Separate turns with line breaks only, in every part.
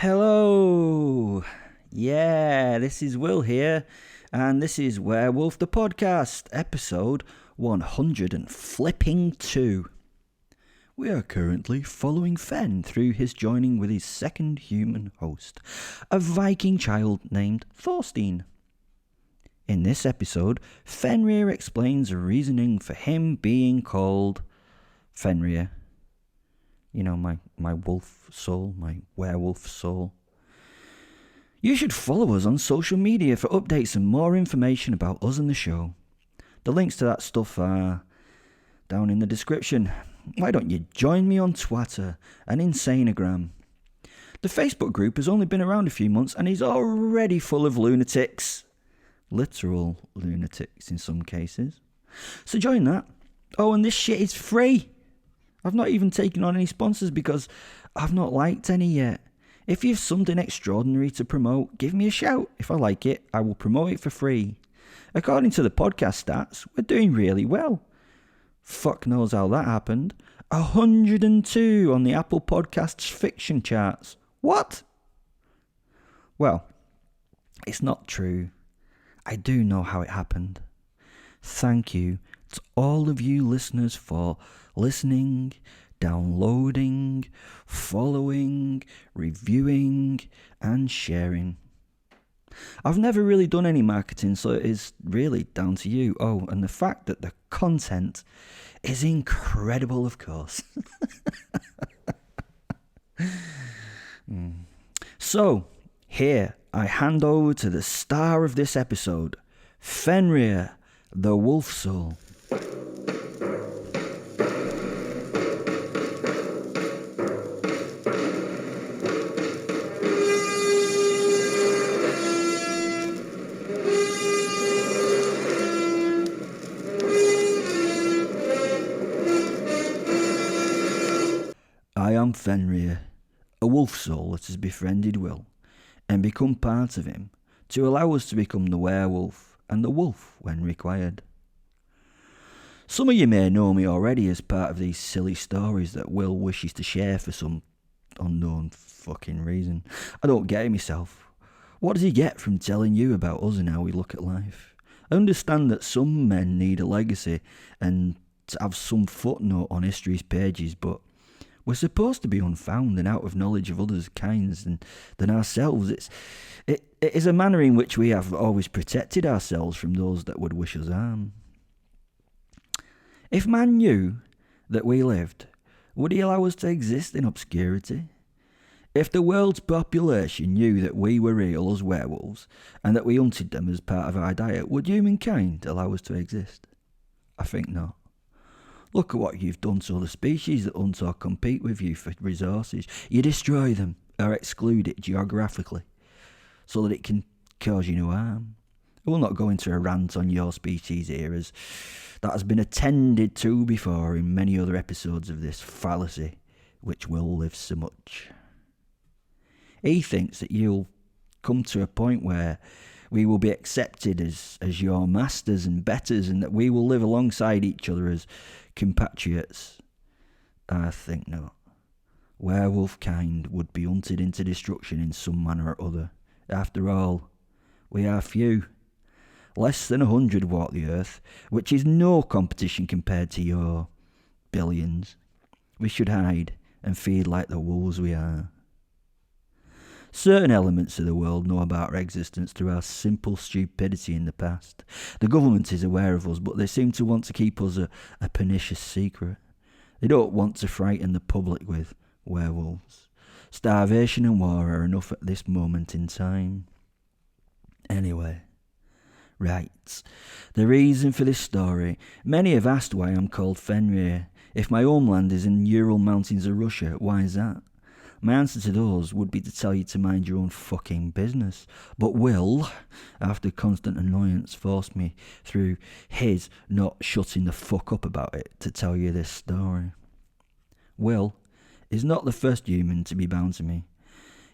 Hello! Yeah, this is Will here, and this is Werewolf the Podcast, episode 102. We are currently following Fen through his joining with his second human host, a Viking child named Thorstein. In this episode, Fenrir explains the reasoning for him being called Fenrir. You know, my wolf soul, my werewolf soul. You should follow us on social media for updates and more information about us and the show. The links to that stuff are down in the description. Why don't you join me on Twitter and Insanegram? The Facebook group has only been around a few months and is already full of lunatics. Literal lunatics in some cases. So join that. Oh, and this shit is free. I've not even taken on any sponsors because I've not liked any yet. If you have something extraordinary to promote, give me a shout. If I like it, I will promote it for free. According to the podcast stats, we're doing really well. Fuck knows how that happened. 102 on the Apple Podcasts fiction charts. What? Well, it's not true. I do know how it happened. Thank you to all of you listeners for listening, downloading, following, reviewing, and sharing. I've never really done any marketing, so it is really down to you. Oh, and the fact that the content is incredible, of course. So, here I hand over to the star of this episode, Fenrir, the wolf soul. I am Fenrir, a wolf soul that has befriended Will and become part of him to allow us to become the werewolf and the wolf when required. Some of you may know me already as part of these silly stories that Will wishes to share for some unknown fucking reason. I don't get it myself. What does he get from telling you about us and how we look at life? I understand that some men need a legacy and to have some footnote on history's pages, but we're supposed to be unfound and out of knowledge of others' kinds than ourselves. It is a manner in which we have always protected ourselves from those that would wish us harm. If man knew that we lived, would he allow us to exist in obscurity? If the world's population knew that we were real as werewolves and that we hunted them as part of our diet, would humankind allow us to exist? I think not. Look at what you've done to other species that hunt or compete with you for resources. You destroy them or exclude it geographically so that it can cause you no harm. I will not go into a rant on your species here, as that has been attended to before in many other episodes of this fallacy which Will lives so much. He thinks that you'll come to a point where we will be accepted as your masters and betters, and that we will live alongside each other as compatriots. I think not. Werewolf kind would be hunted into destruction in some manner or other. After all, we are few. Less than 100 walk the earth, which is no competition compared to your billions. We should hide and feed like the wolves we are. Certain elements of the world know about our existence through our simple stupidity in the past. The government is aware of us, but they seem to want to keep us a pernicious secret. They don't want to frighten the public with werewolves. Starvation and war are enough at this moment in time. Anyway, right. The reason for this story. Many have asked why I'm called Fenrir. If my homeland is in Ural Mountains of Russia, why is that? My answer to those would be to tell you to mind your own fucking business. But Will, after constant annoyance, forced me through his not shutting the fuck up about it to tell you this story. Will is not the first human to be bound to me.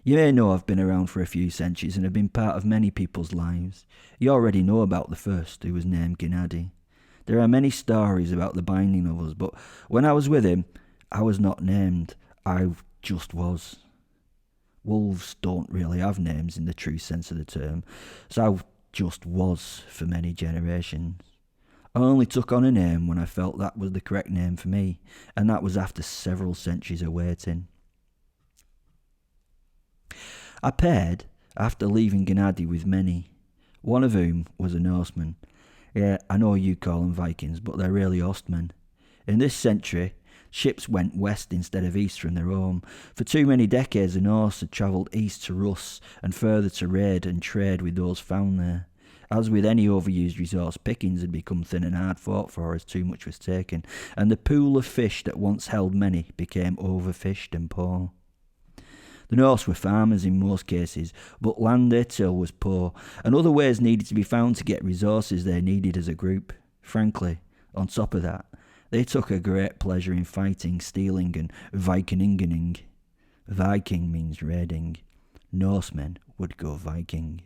You may know I've been around for a few centuries and have been part of many people's lives. You already know about the first, who was named Gennady. There are many stories about the binding of us, but when I was with him, I was not named. I just was. Wolves don't really have names in the true sense of the term, so I just was for many generations. I only took on a name when I felt that was the correct name for me, and that was after several centuries of waiting. I paired after leaving Gennady with many, one of whom was a Norseman. Yeah, I know you call them Vikings, but they're really Ostmen. In this century, ships went west instead of east from their home. For too many decades the Norse had travelled east to Russ and further to raid and trade with those found there. As with any overused resource, pickings had become thin and hard fought for as too much was taken, and the pool of fish that once held many became overfished and poor. The Norse were farmers in most cases, but land they tilled was poor, and other ways needed to be found to get resources they needed as a group. Frankly, on top of that, they took a great pleasure in fighting, stealing, and Vikinginning. Viking means raiding. Norsemen would go Viking.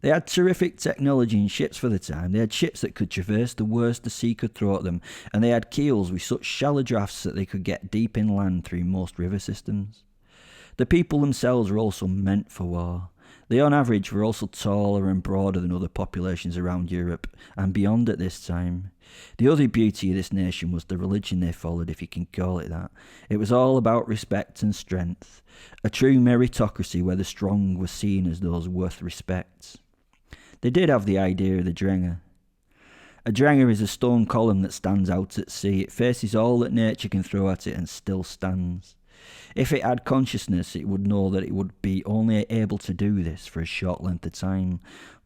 They had terrific technology in ships for the time. They had ships that could traverse the worst the sea could throw at them, and they had keels with such shallow drafts that they could get deep inland through most river systems. The people themselves were also meant for war. They on average were also taller and broader than other populations around Europe and beyond at this time. The other beauty of this nation was the religion they followed, if you can call it that. It was all about respect and strength, a true meritocracy where the strong were seen as those worth respect. They did have the idea of the Drenger. A Drenger is a stone column that stands out at sea. It faces all that nature can throw at it and still stands. If it had consciousness, it would know that it would be only able to do this for a short length of time,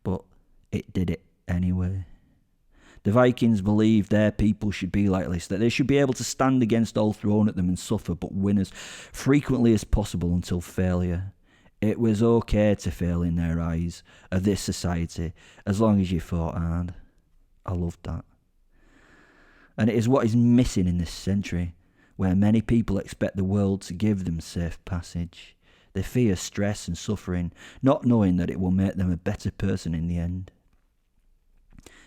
but it did it anyway. The Vikings believed their people should be like this, that they should be able to stand against all thrown at them and suffer, but win as frequently as possible until failure. It was okay to fail in their eyes of this society, as long as you fought hard. I loved that. And it is what is missing in this century, where many people expect the world to give them safe passage. They fear stress and suffering, not knowing that it will make them a better person in the end.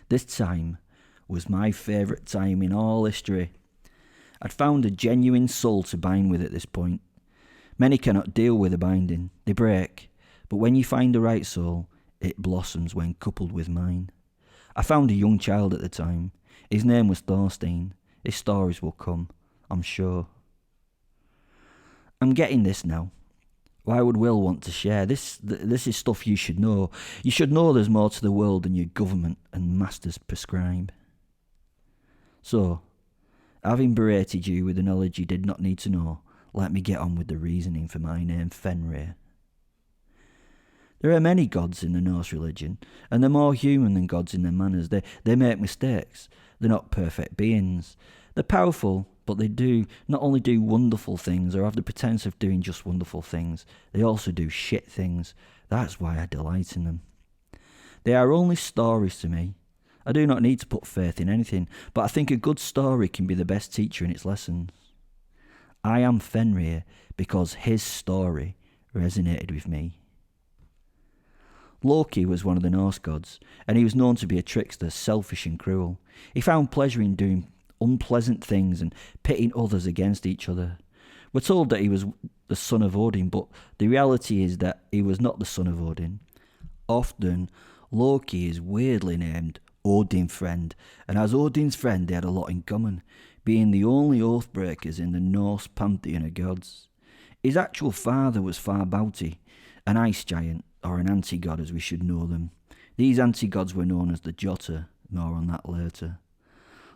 This time was my favourite time in all history. I'd found a genuine soul to bind with at this point. Many cannot deal with a binding, they break, but when you find the right soul, it blossoms when coupled with mine. I found a young child at the time. His name was Thorstein. His stories will come, I'm sure. I'm getting this now. Why would Wil want to share? This is stuff you should know. You should know there's more to the world than your government and masters prescribe. So, having berated you with the knowledge you did not need to know, let me get on with the reasoning for my name, Fenrir. There are many gods in the Norse religion, and they're more human than gods in their manners. They make mistakes. They're not perfect beings. They're powerful, but they do not only do wonderful things or have the pretense of doing just wonderful things, they also do shit things. That's why I delight in them. They are only stories to me. I do not need to put faith in anything, but I think a good story can be the best teacher in its lessons. I am Fenrir because his story resonated with me. Loki was one of the Norse gods, and he was known to be a trickster, selfish and cruel. He found pleasure in doing unpleasant things and pitting others against each other. We're told that he was the son of Odin, but the reality is that he was not the son of Odin. Often, Loki is weirdly named Odin's friend, and as Odin's friend they had a lot in common, being the only oath-breakers in the Norse pantheon of gods. His actual father was Farbauti, an ice giant, or an anti-god as we should know them. These anti-gods were known as the Jota, more on that later.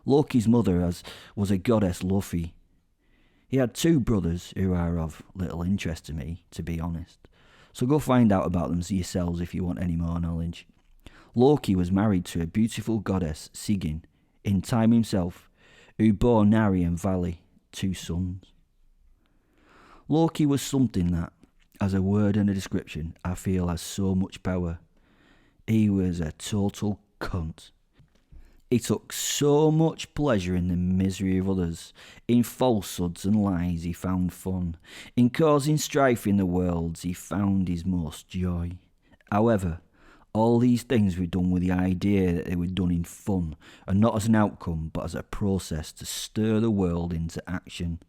Loki's mother was a goddess Lofi. He had two brothers who are of little interest to me, to be honest. So go find out about them yourselves if you want any more knowledge. Loki was married to a beautiful goddess, Sigyn, in time himself, who bore Nari and Vali, two sons. Loki was something that, as a word and a description, I feel has so much power. He was a total cunt. He took so much pleasure in the misery of others. In falsehoods and lies he found fun. In causing strife in the worlds he found his most joy. However, all these things were done with the idea that they were done in fun, and not as an outcome, but as a process to stir the world into action.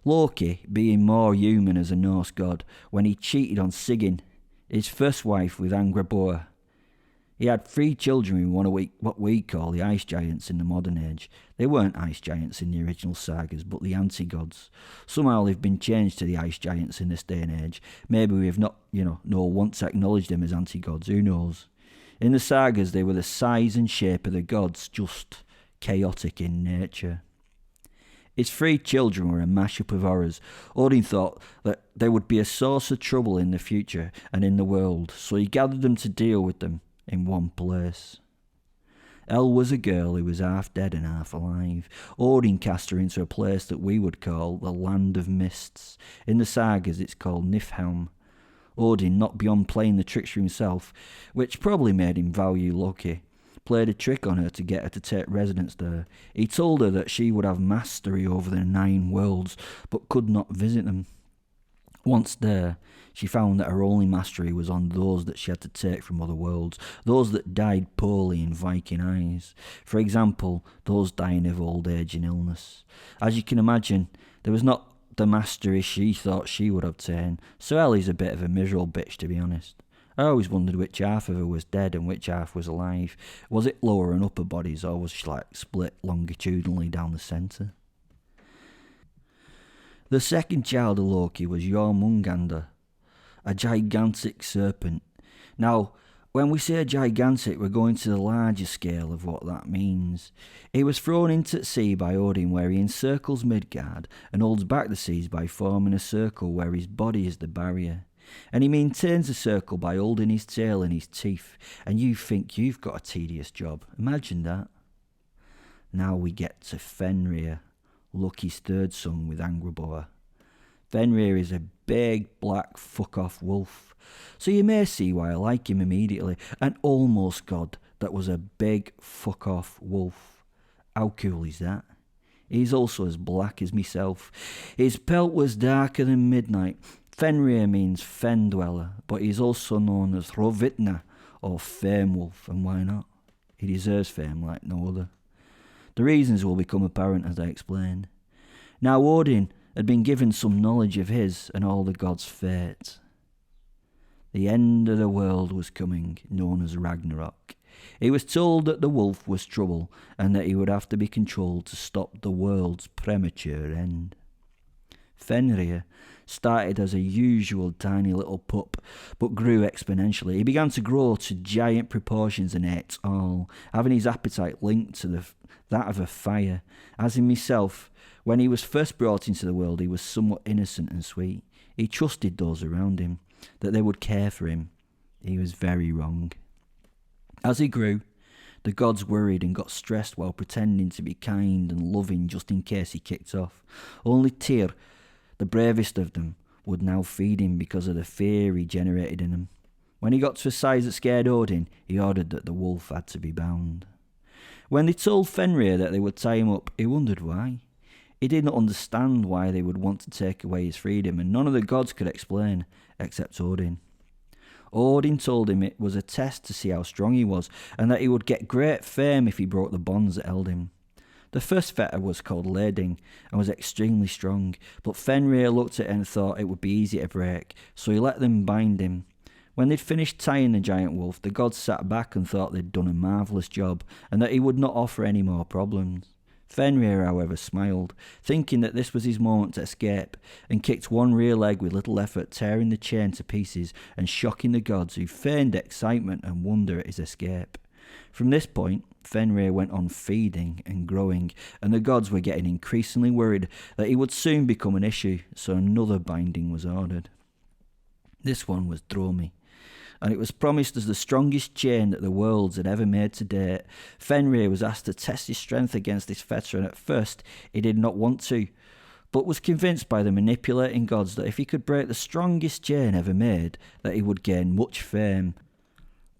Loki being more human as a Norse god when he cheated on Sigyn, his first wife with Angrboda. He had 3 children with what we call the ice giants in the modern age. They weren't ice giants in the original sagas, but the anti-gods. Somehow they've been changed to the ice giants in this day and age. Maybe we've not, once acknowledged them as anti-gods, who knows? In the sagas they were the size and shape of the gods, just chaotic in nature. His 3 children were a mashup of horrors. Odin thought that they would be a source of trouble in the future and in the world, so he gathered them to deal with them in one place. El was a girl who was half dead and half alive. Odin cast her into a place that we would call the Land of Mists. In the sagas it's called Niflheim. Odin, not beyond playing the tricks for himself, which probably made him value Loki, played a trick on her to get her to take residence there. He told her that she would have mastery over the 9 worlds, but could not visit them. Once there, she found that her only mastery was on those that she had to take from other worlds, those that died poorly in Viking eyes. For example, those dying of old age and illness. As you can imagine, there was not the mastery she thought she would obtain, so Ellie's a bit of a miserable bitch, to be honest. I always wondered which half of her was dead and which half was alive. Was it lower and upper bodies, or was she split longitudinally down the centre? The second child of Loki was Jormungandr, a gigantic serpent. Now, when we say gigantic, we're going to the larger scale of what that means. He was thrown into sea by Odin, where he encircles Midgard and holds back the seas by forming a circle where his body is the barrier. And he maintains the circle by holding his tail in his teeth, and you think you've got a tedious job. Imagine that. Now we get to Fenrir, Loki's 3rd son with Angrboda. Fenrir is a big black fuck-off wolf, so you may see why I like him immediately. An almost god that was a big fuck-off wolf. How cool is that? He's also as black as myself. His pelt was darker than midnight. Fenrir means fen dweller, but he's also known as Hrovitna or fame wolf, and why not? He deserves fame like no other. The reasons will become apparent as I explain. Now Odin had been given some knowledge of his and all the gods' fate. The end of the world was coming, known as Ragnarok. He was told that the wolf was trouble and that he would have to be controlled to stop the world's premature end. Fenrir started as a usual tiny little pup, but grew exponentially. He began to grow to giant proportions and ate all, having his appetite linked to that of a fire. As in myself, when he was first brought into the world, he was somewhat innocent and sweet. He trusted those around him, that they would care for him. He was very wrong. As he grew, the gods worried and got stressed while pretending to be kind and loving just in case he kicked off. Only Tyr, the bravest of them, would now feed him because of the fear he generated in him. When he got to a size that scared Odin, he ordered that the wolf had to be bound. When they told Fenrir that they would tie him up, he wondered why. He did not understand why they would want to take away his freedom, and none of the gods could explain, except Odin. Odin told him it was a test to see how strong he was, and that he would get great fame if he broke the bonds that held him. The first fetter was called Leding, and was extremely strong, but Fenrir looked at it and thought it would be easy to break, so he let them bind him. When they'd finished tying the giant wolf, the gods sat back and thought they'd done a marvellous job, and that he would not offer any more problems. Fenrir, however, smiled, thinking that this was his moment to escape, and kicked one rear leg with little effort, tearing the chain to pieces and shocking the gods, who feigned excitement and wonder at his escape. From this point, Fenrir went on feeding and growing, and the gods were getting increasingly worried that he would soon become an issue, so another binding was ordered. This one was Dromi, and it was promised as the strongest chain that the worlds had ever made to date. Fenrir was asked to test his strength against this fetter, and at first he did not want to, but was convinced by the manipulating gods that if he could break the strongest chain ever made, that he would gain much fame.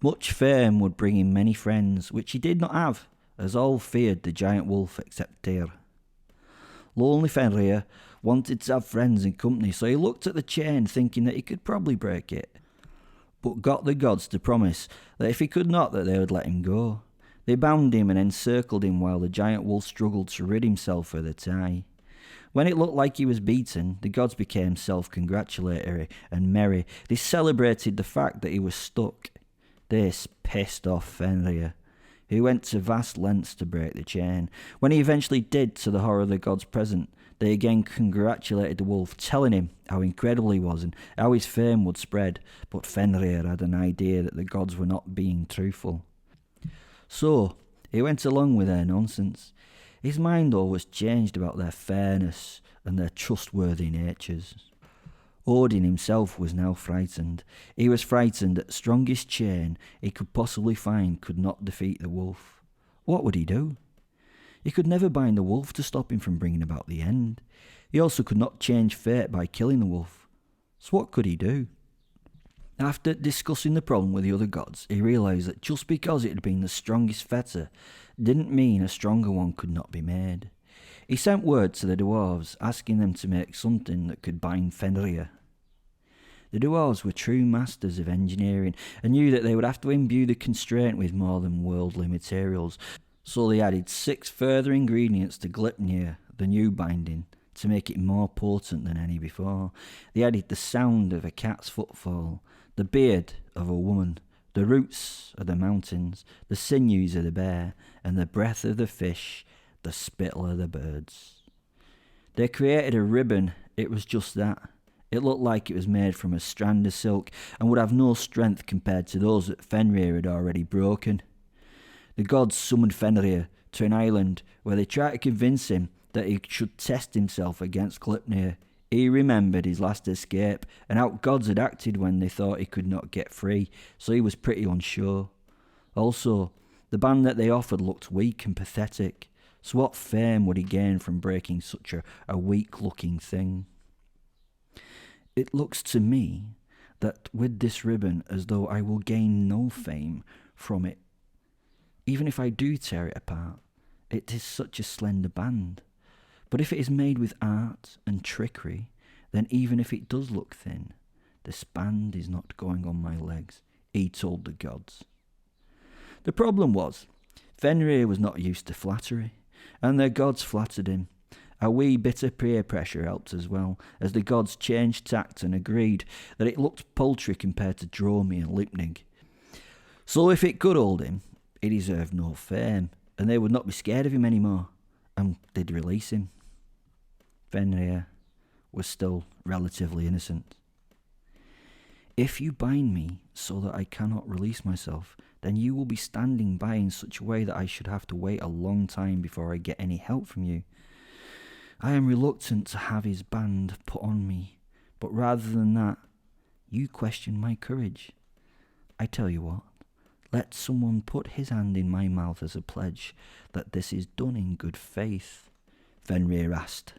Much fame would bring him many friends, which he did not have, as all feared the giant wolf except Tyr. Lonely Fenrir wanted to have friends and company, so he looked at the chain thinking that he could probably break it, but got the gods to promise that if he could not, that they would let him go. They bound him and encircled him while the giant wolf struggled to rid himself of the tie. When it looked like he was beaten, the gods became self-congratulatory and merry. They celebrated the fact that he was stuck. This pissed off Fenrir, who went to vast lengths to break the chain. When he eventually did, to the horror of the gods present, they again congratulated the wolf, telling him how incredible he was and how his fame would spread. But Fenrir had an idea that the gods were not being truthful. So he went along with their nonsense. His mind always changed about their fairness and their trustworthy natures. Odin himself was now frightened. He was frightened that the strongest chain he could possibly find could not defeat the wolf. What would he do? He could never bind the wolf to stop him from bringing about the end. He also could not change fate by killing the wolf. So what could he do? After discussing the problem with the other gods, he realised that just because it had been the strongest fetter didn't mean a stronger one could not be made. He sent word to the dwarves, asking them to make something that could bind Fenrir. The dwarves were true masters of engineering and knew that they would have to imbue the constraint with more than worldly materials, so they added 6 further ingredients to Gleipnir, the new binding, to make it more potent than any before. They added the sound of a cat's footfall, the beard of a woman, the roots of the mountains, the sinews of the bear, and the breath of the fish, the spittle of the birds. They created a ribbon. It was just that. It looked like it was made from a strand of silk and would have no strength compared to those that Fenrir had already broken. The gods summoned Fenrir to an island where they tried to convince him that he should test himself against Gleipnir. He remembered his last escape and how gods had acted when they thought he could not get free, so he was pretty unsure. Also, the band that they offered looked weak and pathetic, so what fame would he gain from breaking such a weak-looking thing? It looks to me that with this ribbon as though I will gain no fame from it. Even if I do tear it apart, it is such a slender band. But if it is made with art and trickery, then even if it does look thin, this band is not going on my legs, he told the gods. The problem was, Fenrir was not used to flattery, and the gods flattered him. A wee bit of peer pressure helped as well, as the gods changed tact and agreed that it looked paltry compared to Dromi and Lipnig. So if it could hold him, he deserved no fame, and they would not be scared of him anymore, and they'd release him. Fenrir was still relatively innocent. If you bind me so that I cannot release myself, then you will be standing by in such a way that I should have to wait a long time before I get any help from you. I am reluctant to have his band put on me, but rather than that, you question my courage. I tell you what, let someone put his hand in my mouth as a pledge that this is done in good faith, Fenrir asked.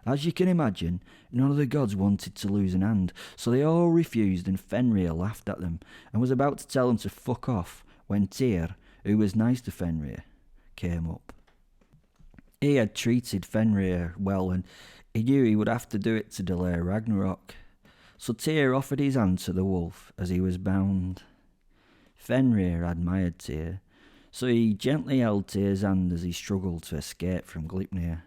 As you can imagine, none of the gods wanted to lose an hand, so they all refused, and Fenrir laughed at them and was about to tell them to fuck off when Tyr, who was nice to Fenrir, came up. He had treated Fenrir well, and he knew he would have to do it to delay Ragnarok. So Tyr offered his hand to the wolf as he was bound. Fenrir admired Tyr, so he gently held Tyr's hand as he struggled to escape from Gleipnir.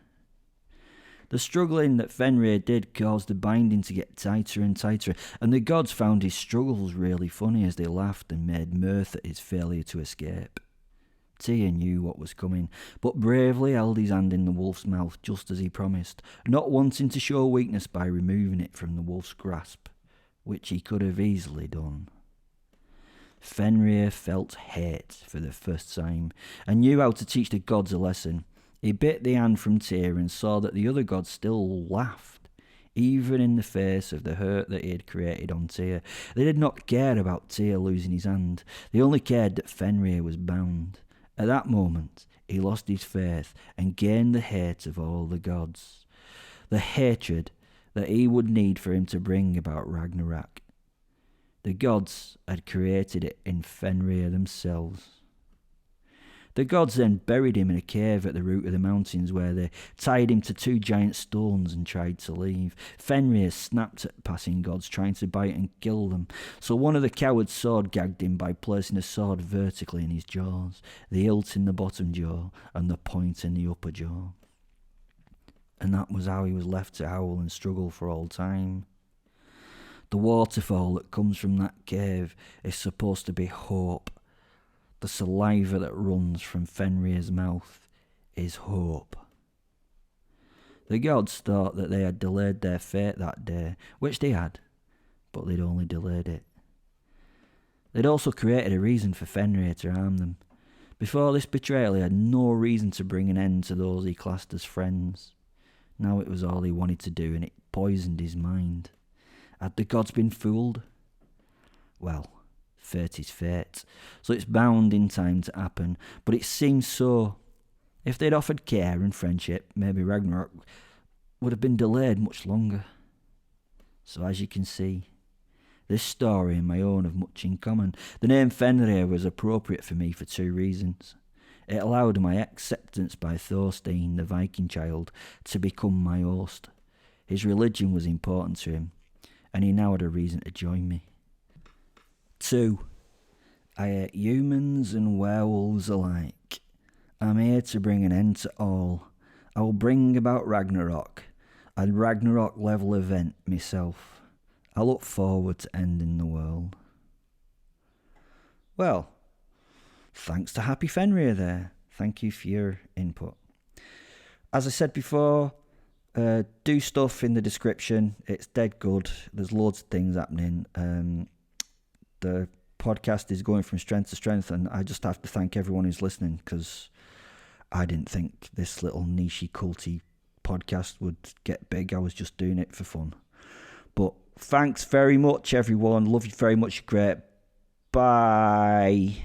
The struggling that Fenrir did caused the binding to get tighter and tighter, and the gods found his struggles really funny as they laughed and made mirth at his failure to escape. Tyr knew what was coming, but bravely held his hand in the wolf's mouth just as he promised, not wanting to show weakness by removing it from the wolf's grasp, which he could have easily done. Fenrir felt hate for the first time, and knew how to teach the gods a lesson. He bit the hand from Tyr and saw that the other gods still laughed, even in the face of the hurt that he had created on Tyr. They did not care about Tyr losing his hand, they only cared that Fenrir was bound. At that moment, he lost his faith and gained the hate of all the gods, the hatred that he would need for him to bring about Ragnarok. The gods had created it in Fenrir themselves. The gods then buried him in a cave at the root of the mountains, where they tied him to 2 giant stones and tried to leave. Fenrir snapped at passing gods, trying to bite and kill them, so one of the cowards sword gagged him by placing a sword vertically in his jaws, the hilt in the bottom jaw and the point in the upper jaw. and that was how he was left to howl and struggle for all time. The waterfall that comes from that cave is supposed to be hope. The saliva that runs from Fenrir's mouth is hope. The gods thought that they had delayed their fate that day, which they had, but they'd only delayed it. They'd also created a reason for Fenrir to harm them. Before this betrayal, he had no reason to bring an end to those he classed as friends. Now it was all he wanted to do, and it poisoned his mind. Had the gods been fooled? Well, fate is fate, so it's bound in time to happen, but it seems so. If they'd offered care and friendship, maybe Ragnarok would have been delayed much longer. So as you can see, this story and my own have much in common. The name Fenrir was appropriate for me for two reasons. It allowed my acceptance by Thorstein, the Viking child, to become my host. His religion was important to him, and he now had a reason to join me. 2. I hate humans and werewolves alike. I'm here to bring an end to all. I will bring about Ragnarok, a Ragnarok level event myself. I look forward to ending the world. Well, thanks to Happy Fenrir there. Thank you for your input. As I said before, do stuff in the description. It's dead good. There's loads of things happening. The podcast is going from strength to strength, and I just have to thank everyone who's listening, because I didn't think this little niche culty podcast would get big. I was just doing it for fun. But thanks very much, everyone. Love you very much. You're great. Bye.